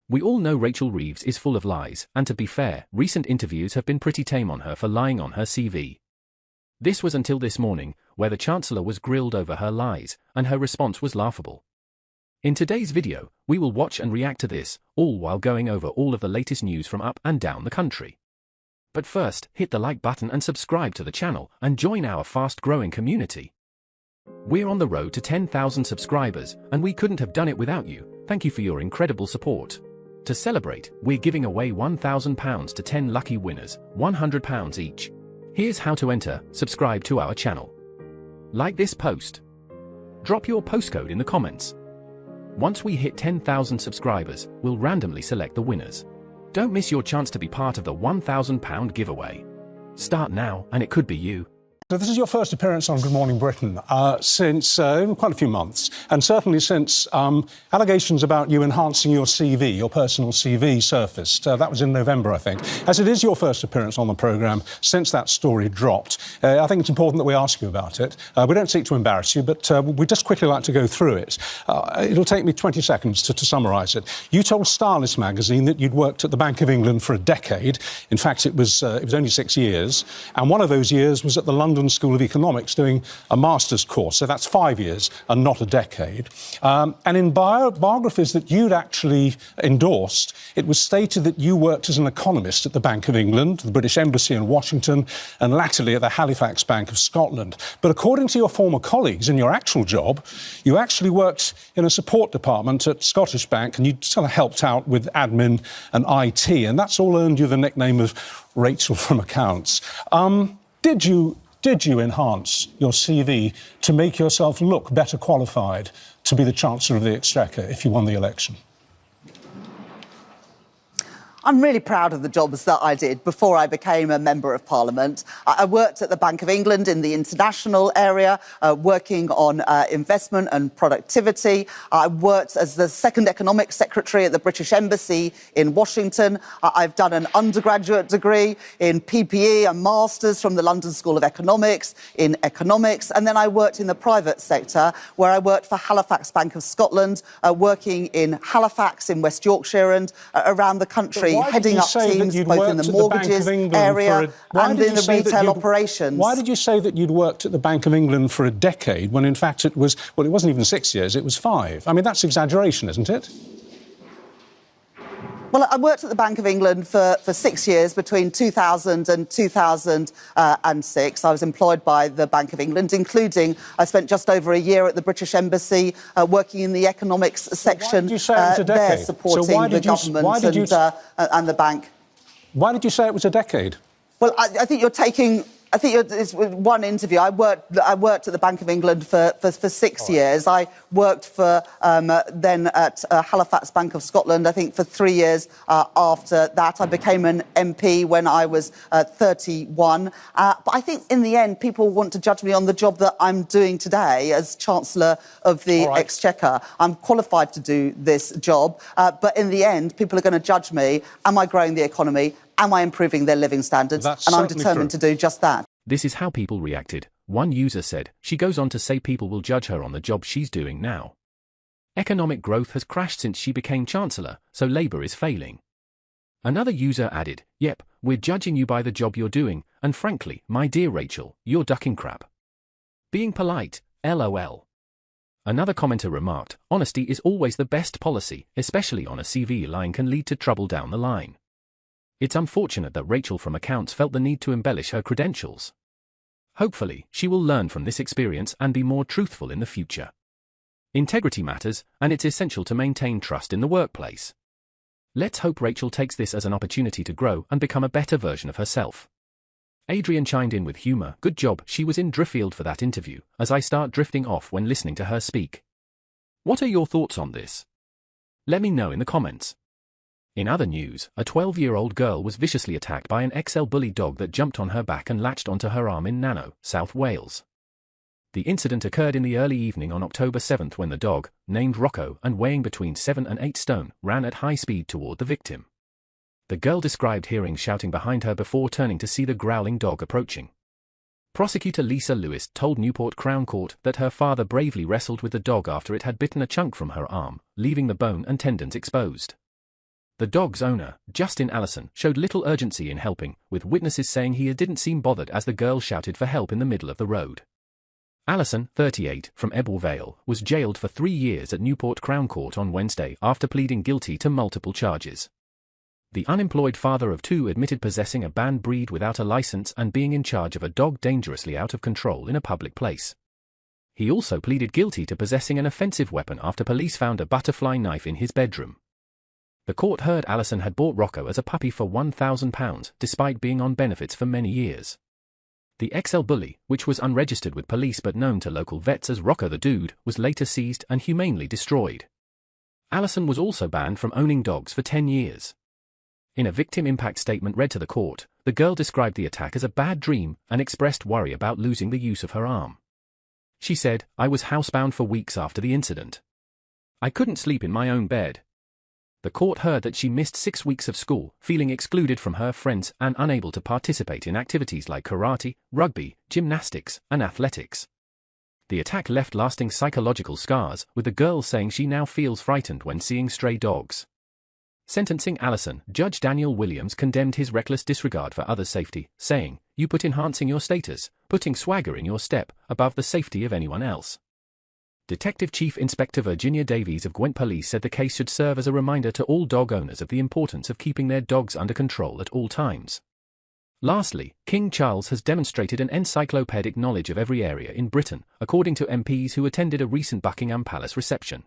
We all know Rachel Reeves is full of lies, and to be fair, recent interviews have been pretty tame on her for lying on her CV. This was until this morning, where the Chancellor was grilled over her lies, and her response was laughable. In today's video, we will watch and react to this, all while going over all of the latest news from up and down the country. But first, hit the like button and subscribe to the channel, and join our fast-growing community. We're on the road to 10,000 subscribers, and we couldn't have done it without you. Thank you for your incredible support. To celebrate, we're giving away £1,000 to 10 lucky winners, £100 each. Here's how to enter. Subscribe to our channel. Like this post. Drop your postcode in the comments. Once we hit 10,000 subscribers, we'll randomly select the winners. Don't miss your chance to be part of the £1,000 giveaway. Start now, and it could be you. So this is your first appearance on Good Morning Britain since quite a few months, and certainly since allegations about you enhancing your CV, your personal CV, surfaced. That was in November, I think. As it is your first appearance on the programme since that story dropped, I think it's important that we ask you about it. We don't seek to embarrass you, but we'd just quickly like to go through it. It'll take me 20 seconds to summarise it. You told Stylist magazine that you'd worked at the Bank of England for a decade. In fact, it was only 6 years, and one of those years was at the London School of Economics doing a master's course, so that's 5 years and not a decade. And in biographies that you'd actually endorsed, it was stated that you worked as an economist at the Bank of England, the British Embassy in Washington, and latterly at the Halifax Bank of Scotland. But according to your former colleagues, in your actual job, you actually worked in a support department at Scottish Bank, and you sort of helped out with admin and IT, and that's all earned you the nickname of Rachel from Accounts. Did you enhance your CV to make yourself look better qualified to be the Chancellor of the Exchequer if you won the election? I'm really proud of the jobs that I did before I became a Member of Parliament. I worked at the Bank of England in the international area, working on investment and productivity. I worked as the second Economic Secretary at the British Embassy in Washington. I've done an undergraduate degree in PPE, a master's from the London School of Economics in economics, and then I worked in the private sector, where I worked for Halifax Bank of Scotland, working in Halifax in West Yorkshire and around the country, heading up teams both in the mortgages area and in the retail operations. Why did you say that you'd worked at the Bank of England for a decade when, in fact, it was, well, it wasn't even 6 years, it was 5? I mean, that's exaggeration, isn't it? Well, I worked at the Bank of England for 6 years, between 2000 and 2006. I was employed by the Bank of England, including I spent just over a year at the British Embassy working in the economics section there, supporting the government and the bank. Why did you say it was a decade? Well, I think you're taking... it's one interview. I worked at the Bank of England for 6 years. I worked for then at Halifax Bank of Scotland, I think, for 3 years after that. I became an MP when I was 31. But I think in the end, people want to judge me on the job that I'm doing today as Chancellor of the Exchequer. I'm qualified to do this job. But in the end, people are going to judge me. Am I growing the economy? Am I improving their living standards? And I'm determined to do just that. This is how people reacted. One user said. She goes on to say people will judge her on the job she's doing now. Economic growth has crashed since she became Chancellor, so Labour is failing. Another user added, yep, we're judging you by the job you're doing, and frankly, my dear Rachel, you're ducking crap. Being polite, LOL. Another commenter remarked, honesty is always the best policy, especially on a CV. Lying can lead to trouble down the line. It's unfortunate that Rachel from Accounts felt the need to embellish her credentials. Hopefully, she will learn from this experience and be more truthful in the future. Integrity matters, and it's essential to maintain trust in the workplace. Let's hope Rachel takes this as an opportunity to grow and become a better version of herself. Adrian chimed in with humour. Good job, she was in Driffield for that interview, as I start drifting off when listening to her speak. What are your thoughts on this? Let me know in the comments. In other news, a 12-year-old girl was viciously attacked by an XL bully dog that jumped on her back and latched onto her arm in Nano, South Wales. The incident occurred in the early evening on October 7 when the dog, named Rocco and weighing between 7 and 8 stone, ran at high speed toward the victim. The girl described hearing shouting behind her before turning to see the growling dog approaching. Prosecutor Lisa Lewis told Newport Crown Court that her father bravely wrestled with the dog after it had bitten a chunk from her arm, leaving the bone and tendons exposed. The dog's owner, Justin Allison, showed little urgency in helping, with witnesses saying he didn't seem bothered as the girl shouted for help in the middle of the road. Allison, 38, from Ebble Vale, was jailed for 3 years at Newport Crown Court on Wednesday after pleading guilty to multiple charges. The unemployed father of 2 admitted possessing a banned breed without a license and being in charge of a dog dangerously out of control in a public place. He also pleaded guilty to possessing an offensive weapon after police found a butterfly knife in his bedroom. The court heard Allison had bought Rocco as a puppy for £1,000 despite being on benefits for many years. The XL Bully, which was unregistered with police but known to local vets as Rocco the Dude, was later seized and humanely destroyed. Allison was also banned from owning dogs for 10 years. In a victim impact statement read to the court, the girl described the attack as a bad dream and expressed worry about losing the use of her arm. She said, "I was housebound for weeks after the incident. I couldn't sleep in my own bed." The court heard that she missed 6 weeks of school, feeling excluded from her friends and unable to participate in activities like karate, rugby, gymnastics, and athletics. The attack left lasting psychological scars, with the girl saying she now feels frightened when seeing stray dogs. Sentencing Allison, Judge Daniel Williams condemned his reckless disregard for others' safety, saying, "You put enhancing your status, putting swagger in your step, above the safety of anyone else." Detective Chief Inspector Virginia Davies of Gwent Police said the case should serve as a reminder to all dog owners of the importance of keeping their dogs under control at all times. Lastly, King Charles has demonstrated an encyclopedic knowledge of every area in Britain, according to MPs who attended a recent Buckingham Palace reception.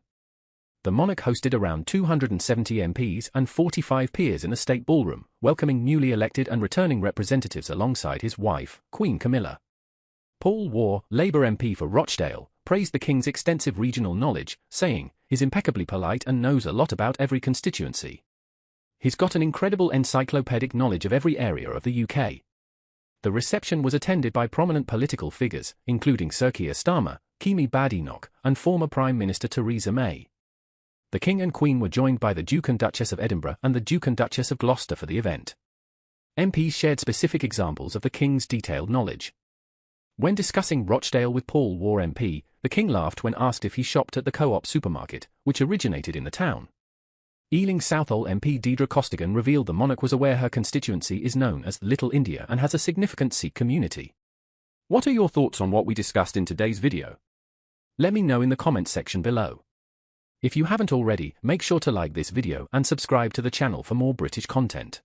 The monarch hosted around 270 MPs and 45 peers in the state ballroom, welcoming newly elected and returning representatives alongside his wife, Queen Camilla. Paul Waugh, Labour MP for Rochdale, praised the King's extensive regional knowledge, saying, "He's impeccably polite and knows a lot about every constituency. He's got an incredible encyclopedic knowledge of every area of the UK." The reception was attended by prominent political figures, including Sir Keir Starmer, Kemi Badenoch, and former Prime Minister Theresa May. The King and Queen were joined by the Duke and Duchess of Edinburgh and the Duke and Duchess of Gloucester for the event. MPs shared specific examples of the King's detailed knowledge. When discussing Rochdale with Paul Waugh MP, the King laughed when asked if he shopped at the Co-op supermarket, which originated in the town. Ealing Southall MP Deidre Costigan revealed the monarch was aware her constituency is known as Little India and has a significant Sikh community. What are your thoughts on what we discussed in today's video? Let me know in the comments section below. If you haven't already, make sure to like this video and subscribe to the channel for more British content.